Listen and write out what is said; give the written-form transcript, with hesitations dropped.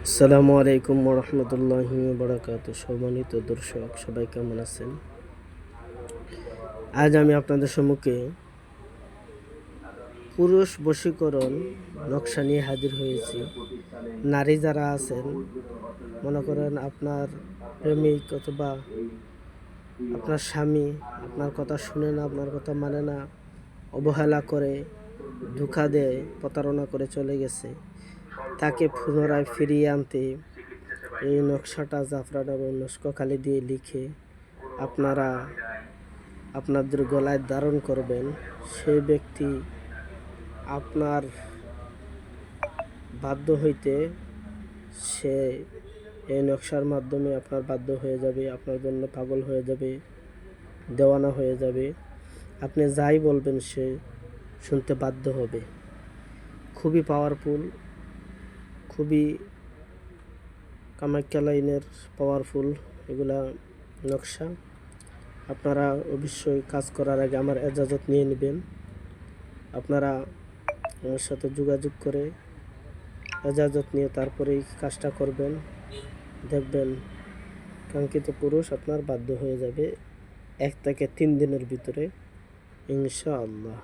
আসসালামু আলাইকুম রহমতুল্লাহি বারাকাতু। সম্মানিত দর্শক, সবাই কেমন আছেন? আজ আমি আপনাদের সম্মুখে পুরুষ বশীকরণ নকশা নিয়ে হাজির হয়েছি। নারী যারা আছেন, মনে করেন আপনার প্রেমিক অথবা আপনার স্বামী আপনার কথা শুনে না, আপনার কথা মানে না, অবহেলা করে, ধোঁকা দেয়, প্রতারণা করে চলে গেছে, তাকে পুনরায় ফিরিয়ে আনতে এই নকশাটা জাফরান এবং নস্কখালি দিয়ে লিখে আপনারা আপনাদের গলায় ধারণ করবেন। সেই ব্যক্তি আপনার বাধ্য হইতে সে এই নকশার মাধ্যমে আপনার বাধ্য হয়ে যাবে, আপনার জন্য পাগল হয়ে যাবে, দেওয়ানা হয়ে যাবে। আপনি যাই বলবেন সে শুনতে বাধ্য হবে। খুবই পাওয়ারফুল, খুবই কামাখ্যা লাইনের পাওয়ারফুল এগুলা নকশা। আপনারা অবশ্যই কাজ করার আগে আমার এজাজত নিয়ে নেবেন। আপনারা আমার সাথে যোগাযোগ করে এজাজত নিয়ে তারপরেই কাজটা করবেন। দেখবেন কাঙ্ক্ষিত পুরুষ আপনার বাধ্য হয়ে যাবে 1 থেকে 3 দিনের ভিতরে, ইনশাআল্লাহ।